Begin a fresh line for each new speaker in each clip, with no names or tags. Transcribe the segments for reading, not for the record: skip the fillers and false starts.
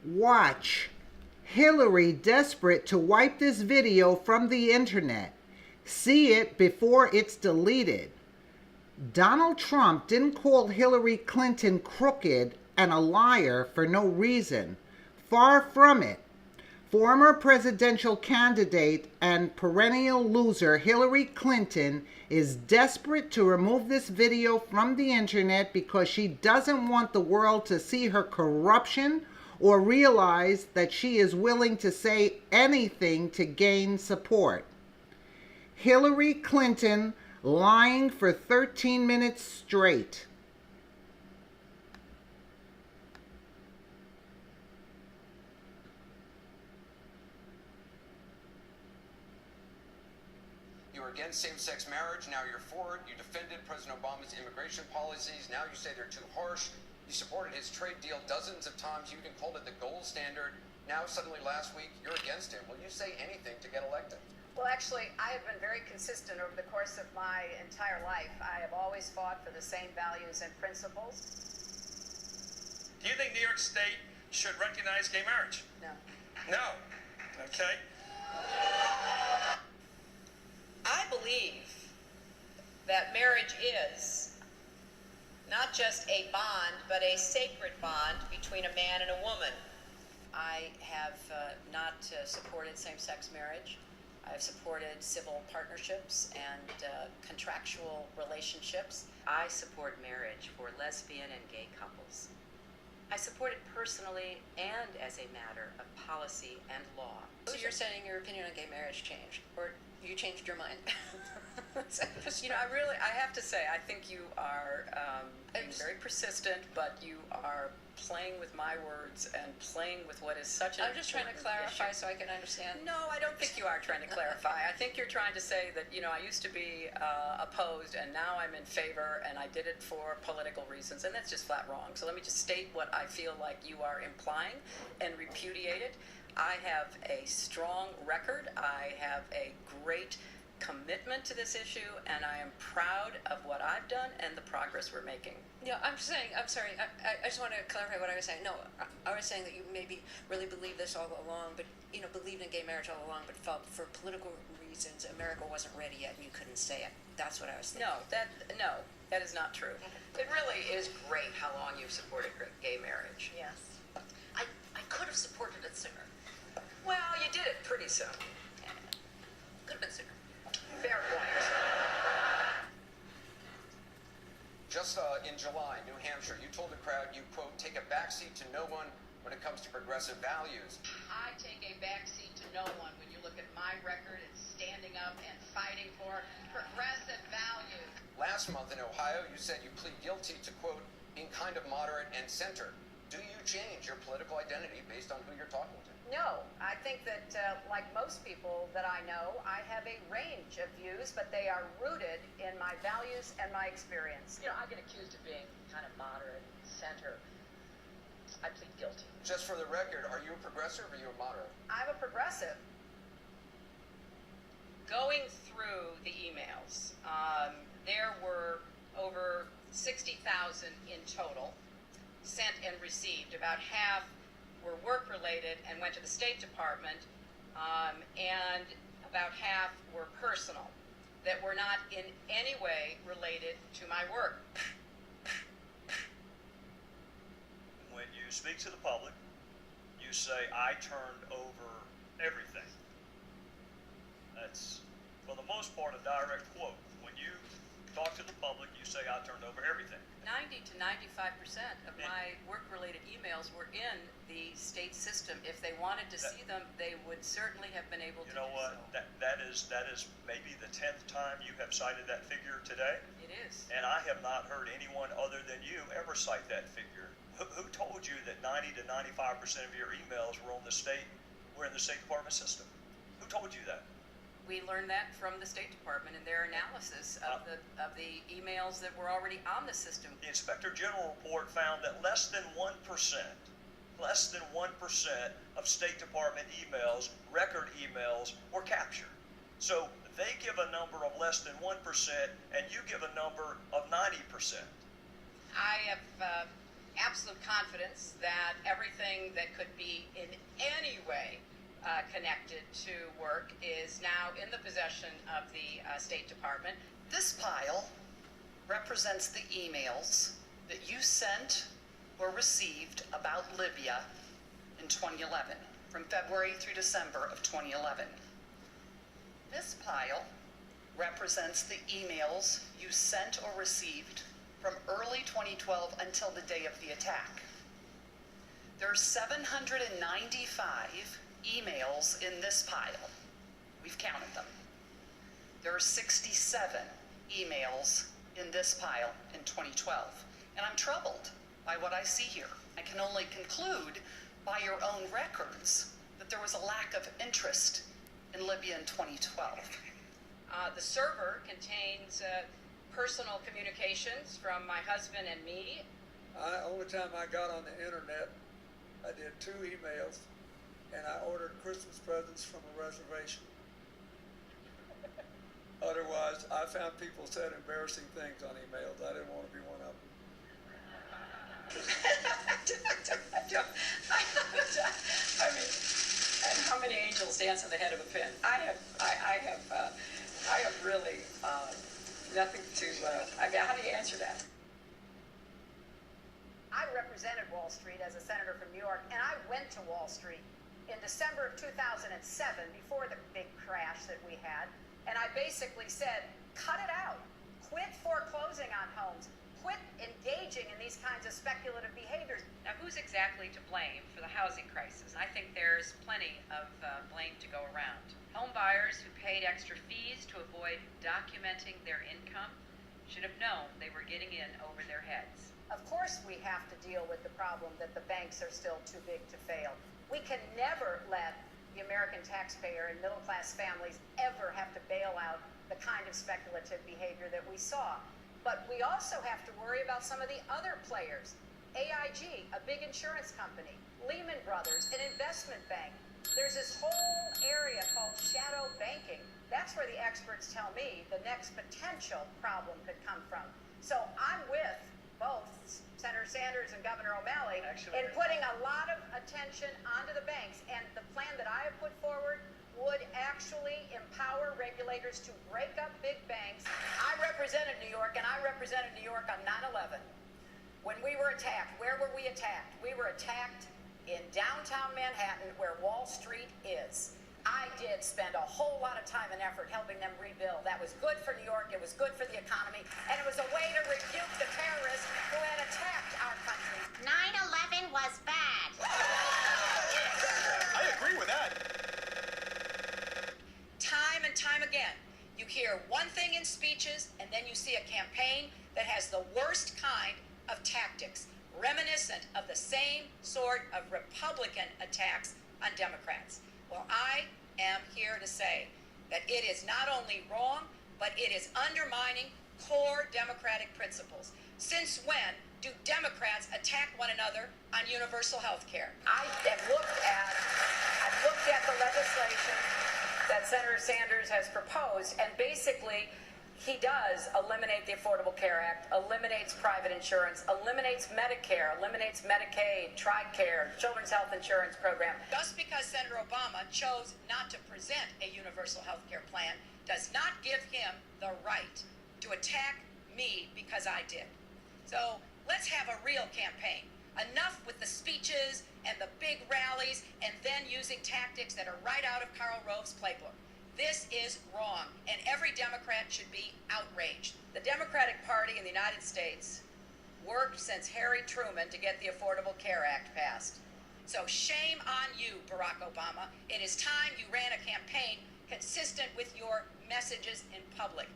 Watch. Hillary desperate to wipe this video from the internet. See it before it's deleted. Donald Trump didn't call Hillary Clinton crooked and a liar for no reason. Far from it. Former presidential candidate and perennial loser Hillary Clinton is desperate to remove this video from the internet because she doesn't want the world to see her corruption or realize that she is willing to say anything to gain support. Hillary Clinton lying for 13 minutes straight.
You were against same-sex marriage, now you're for it. You defended President Obama's immigration policies, now you say they're too harsh. You supported his trade deal dozens of times. You even called it the gold standard. Now, suddenly last week, you're against him. Will you say anything to get elected?
Well, actually, I have been very consistent over the course of my entire life. I have always fought for the same values and principles.
Do you think New York State should recognize gay marriage?
No.
No. Okay.
I believe that marriage is not just a bond, but a sacred bond between a man and a woman. I have not supported same-sex marriage. I've supported civil partnerships and contractual relationships. I support marriage for lesbian and gay couples. I support it personally and as a matter of policy and law.
So you're saying your opinion on gay marriage changed, or you changed your mind?
You know, I have to say, I think you are being very persistent, but you are playing with my words and playing with what is such an
I'm just trying to clarify
issue.
so I can understand.
No, I don't think you are trying to clarify. I think you're trying to say that, you know, I used to be opposed and now I'm in favor and I did it for political reasons, and that's just flat wrong. So let me just state what I feel like you are implying and repudiate it. I have a strong record. I have a great commitment to this issue, and I am proud of what I've done and the progress we're making.
Yeah, I'm sorry, I just want to clarify what I was saying. No, I was saying that you maybe really believed this all along, but, you know, believed in gay marriage all along, but felt for political reasons America wasn't ready yet and you couldn't say it. That's what I was thinking.
No, that is not true. It really is great how long you've supported gay marriage.
Yes.
I could have supported it sooner.
Well, you did it pretty soon.
Could have been sooner.
Fair point.
Just in July, New Hampshire, you told the crowd you, quote, take a backseat to no one when it comes to progressive values.
I take a backseat to no one when you look at my record and standing up and fighting for progressive values.
Last month in Ohio, you said you plead guilty to, quote, being kind of moderate and center. Do you change your political identity based on who you're talking to?
No, I think that, like most people that I know, I have a range of views, but they are rooted in my values and my experience.
You know, I get accused of being kind of moderate, center. I plead guilty.
Just for the record, are you a progressive or are you a moderate?
I'm a progressive.
Going through the emails, there were over 60,000 in total sent and received. About half were work-related and went to the State Department, and about half were personal, that were not in any way related to my work.
When you speak to the public, you say, I turned over everything. That's, for the most part, a direct quote. When you talk to the public, you say, I turned over everything.
90 to 95% of my work-related emails were in the state system. If they wanted to see them, they would certainly have been able to do so.
You know what? That is maybe the 10th time you have cited that figure today.
It is.
And I have not heard anyone other than you ever cite that figure. Who told you that 90 to 95% of your emails were in the State Department system? Who told you that?
We learned that from the State Department in their analysis of the emails that were already on the system.
The Inspector General report found that less than 1% of State Department emails, record emails, were captured. So they give a number of less than 1%, and you give a number of 90%.
I have
absolute confidence that everything that could be in any way connected to work is now in the possession of the State Department.
This pile represents the emails that you sent or received about Libya in 2011, from February through December of 2011. This pile represents the emails you sent or received from early 2012 until the day of the attack. There are 795 emails in this pile. We've counted them. There are 67 emails in this pile in 2012. And I'm troubled by what I see here. I can only conclude by your own records that there was a lack of interest in Libya in 2012.
The server contains personal communications from my husband and me.
Only time I got on the internet, I did 2 emails, and I ordered Christmas presents from a reservation. Otherwise, I found people said embarrassing things on emails. I didn't want to be one of them.
I mean, and how many angels dance on the head of a pin? I have really nothing to. I mean, how do you answer that? I represented Wall Street as a senator from New York, and I went to Wall Street in December of 2007, before the big crash that we had, and I basically said, cut it out. Quit foreclosing on homes. Quit engaging in these kinds of speculative behaviors. Now, who's exactly to blame for the housing crisis? I think there's plenty of blame to go around. Home buyers who paid extra fees to avoid documenting their income should have known they were getting in over their heads. Of course, we have to deal with the problem that the banks are still too big to fail. We can never let the American taxpayer and middle-class families ever have to bail out the kind of speculative behavior that we saw. But we also have to worry about some of the other players. AIG, a big insurance company, Lehman Brothers, an investment bank. There's this whole area called shadow banking. That's where the experts tell me the next potential problem could come from. So I'm with both Senator Sanders and Governor O'Malley in putting a lot of attention onto the banks. And the plan that I have put forward would actually empower regulators to break up big banks. I represented New York, and I represented New York on 9/11. When we were attacked, where were we attacked? We were attacked in downtown Manhattan, where Wall Street is. I did spend a whole lot of time and effort helping them rebuild. That was good for New York, it was good for the economy, and it was a way to rebuke the terrorists who had attacked our country.
9/11 was bad.
I agree with that.
Time and time again, you hear one thing in speeches, and then you see a campaign that has the worst kind of tactics, reminiscent of the same sort of Republican attacks on Democrats. Well, I am here to say that it is not only wrong, but it is undermining core democratic principles. Since when do Democrats attack one another on universal health care?
I've looked at the legislation that Senator Sanders has proposed, and basically he does eliminate the Affordable Care Act, eliminates private insurance, eliminates Medicare, eliminates Medicaid, TRICARE, Children's Health Insurance Program.
Just because Senator Obama chose not to present a universal health care plan does not give him the right to attack me because I did. So let's have a real campaign. Enough with the speeches and the big rallies and then using tactics that are right out of Karl Rove's playbook. This is wrong, and every Democrat should be outraged. The Democratic Party in the United States worked since Harry Truman to get the Affordable Care Act passed. So shame on you, Barack Obama. It is time you ran a campaign consistent with your messages in public.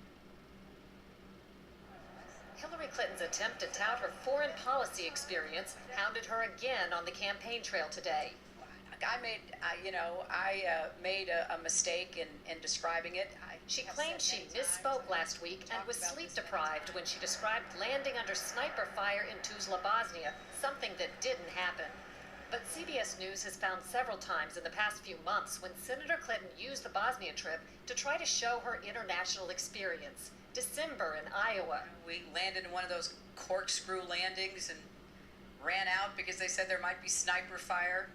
Hillary Clinton's attempt to tout her foreign policy experience hounded her again on the campaign trail today.
I made a mistake in describing it.
She claimed she misspoke last week and was sleep deprived when she described landing under sniper fire in Tuzla, Bosnia, something that didn't happen. But CBS News has found several times in the past few months when Senator Clinton used the Bosnia trip to try to show her international experience. December in Iowa.
We landed in one of those corkscrew landings, and
ran out because they said there might be sniper fire.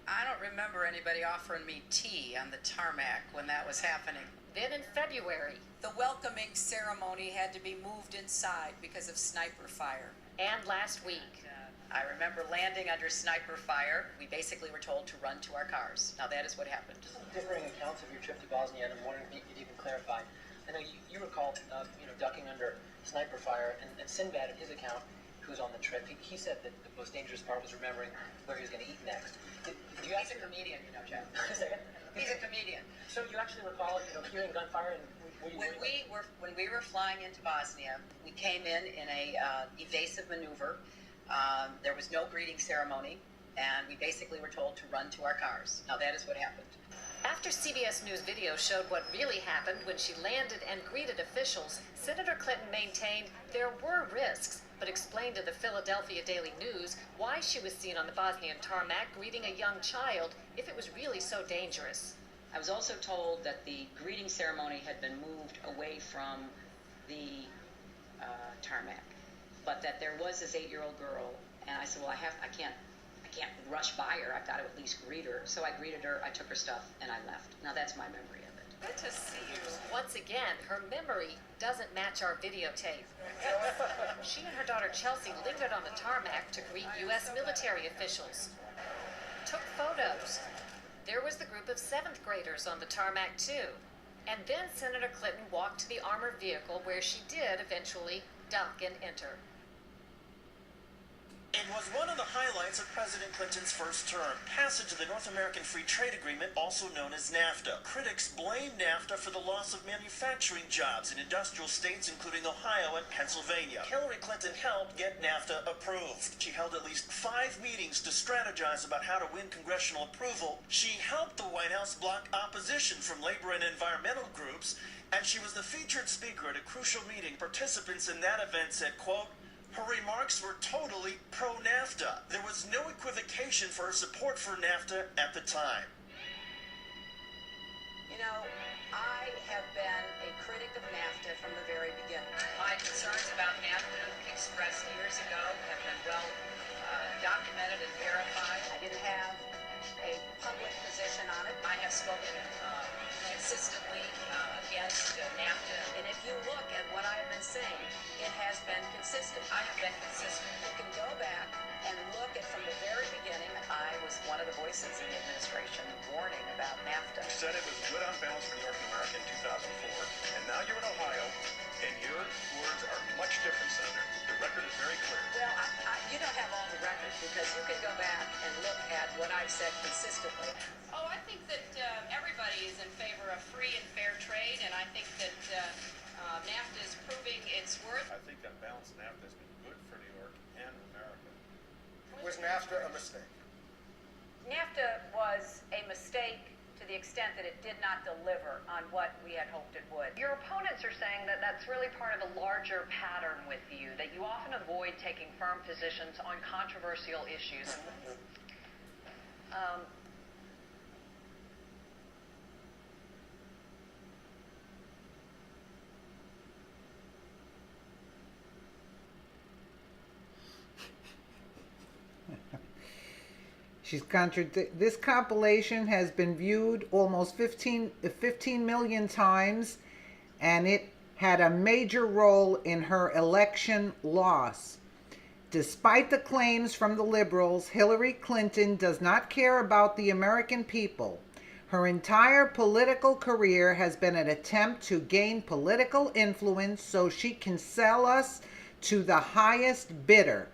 I don't remember anybody offering me tea on the tarmac when that was happening.
Then in February,
The welcoming ceremony had to be moved inside because of sniper fire.
and last week.
I remember landing under sniper fire. We basically were told to run to our cars. Now that is what happened.
Differing accounts of your trip to Bosnia, and I'm wondering if you can clarify. I know you recall, ducking under sniper fire, and Sinbad, in his account, who was on the trip, he said that the most dangerous part was remembering where he was going to eat next.
He's a comedian, Jeff. He's a comedian.
So you actually recall, hearing gunfire, and were you
When we were flying into Bosnia, we came in a evasive maneuver. There was no greeting ceremony, and we basically were told to run to our cars. Now that is what happened.
After CBS News video showed what really happened when she landed and greeted officials, Senator Clinton maintained there were risks, but explained to the Philadelphia Daily News why she was seen on the Bosnian tarmac greeting a young child if it was really so dangerous.
I was also told that the greeting ceremony had been moved away from the tarmac, but that there was this 8-year-old girl, and I said, well, I can't rush by her. I've got to at least greet her. So I greeted her, I took her stuff, and I left. Now that's my memory of it.
Good to see you.
Once again, her memory doesn't match our videotape. She and her daughter Chelsea lingered on the tarmac to greet U.S. military officials. Took photos. There was the group of 7th graders on the tarmac too. And then Senator Clinton walked to the armored vehicle where she did eventually duck and enter.
It was one of the highlights of President Clinton's first term, passage of the North American Free Trade Agreement, also known as NAFTA. Critics blame NAFTA for the loss of manufacturing jobs in industrial states including Ohio and Pennsylvania. Hillary Clinton helped get NAFTA approved. She held at least 5 meetings to strategize about how to win congressional approval. She helped the White House block opposition from labor and environmental groups, and she was the featured speaker at a crucial meeting. Participants in that event said, quote, her remarks were totally pro-NAFTA. There was no equivocation for her support for NAFTA at the time.
I have been a critic of NAFTA from the very beginning.
My concerns about NAFTA expressed years ago have been well documented and verified.
I didn't have a public position on it.
I have spoken consistently against NAFTA.
And if you look at what I have been saying, it has been consistent.
I have been consistent.
You can go back and look at from the very beginning.
I was one of the voices in the administration warning about NAFTA.
You said it was good on balance for New York and America in 2004, and now you're in Ohio, and your words are much different, Senator. The record is very clear.
Well, you don't have all the records because you can go back and look at what I've said consistently. Oh, I think that everybody is in favor of free and fair trade, and I think that NAFTA is proving its worth.
I think on balance, NAFTA has been good for New York and America.
Was NAFTA a mistake?
NAFTA was a mistake to the extent that it did not deliver on what we had hoped it would.
Your opponents are saying that that's really part of a larger pattern with you, that you often avoid taking firm positions on controversial issues.
This compilation has been viewed almost 15 million times, and it had a major role in her election loss. Despite the claims from the liberals, Hillary Clinton does not care about the American people. Her entire political career has been an attempt to gain political influence so she can sell us to the highest bidder.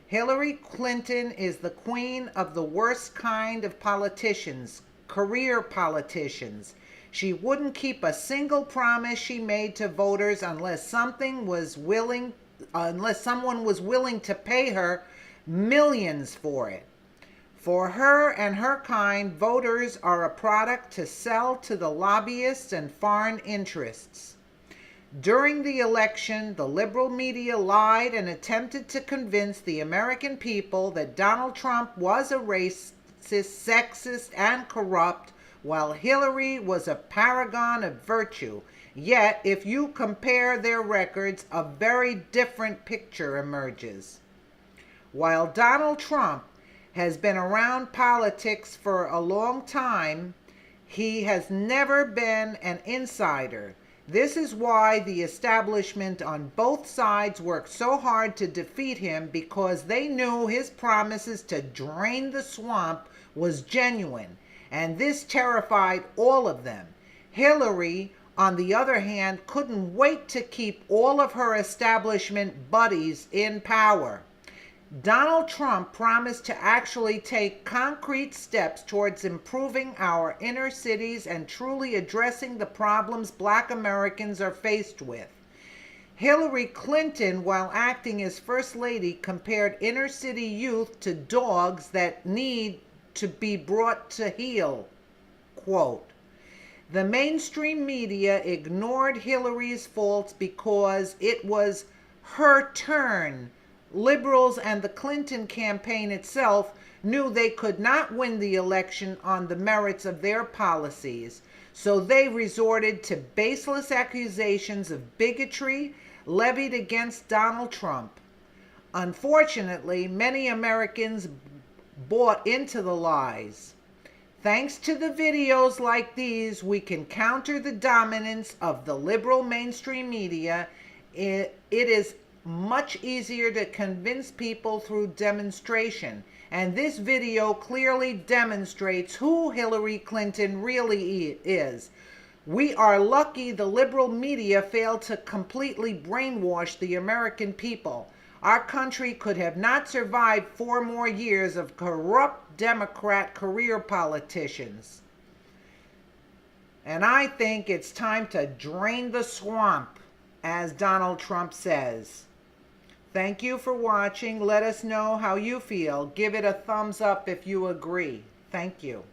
Hillary Clinton is the queen of the worst kind of politicians, career politicians. She wouldn't keep a single promise she made to voters unless someone was willing to pay her millions for it. For her and her kind, voters are a product to sell to the lobbyists and foreign interests. During the election, the liberal media lied and attempted to convince the American people that Donald Trump was a racist, sexist, and corrupt, while Hillary was a paragon of virtue. Yet, if you compare their records, a very different picture emerges. While Donald Trump has been around politics for a long time, he has never been an insider. This is why the establishment on both sides worked so hard to defeat him, because they knew his promises to drain the swamp was genuine, and this terrified all of them. Hillary, on the other hand, couldn't wait to keep all of her establishment buddies in power. Donald Trump promised to actually take concrete steps towards improving our inner cities and truly addressing the problems Black Americans are faced with. Hillary Clinton, while acting as First Lady, compared inner city youth to dogs that need to be brought to heel. Quote, "The mainstream media ignored Hillary's faults because it was her turn. Liberals and the Clinton campaign itself knew they could not win the election on the merits of their policies, so they resorted to baseless accusations of bigotry levied against Donald Trump. Unfortunately, many Americans bought into the lies. Thanks to the videos like these, we can counter the dominance of the liberal mainstream media. It is much easier to convince people through demonstration, and this video clearly demonstrates who Hillary Clinton really is. We are lucky the liberal media failed to completely brainwash the American people. Our country could have not survived 4 more years of corrupt Democrat career politicians. And I think it's time to drain the swamp, as Donald Trump says. Thank you for watching. Let us know how you feel. Give it a thumbs up if you agree. Thank you.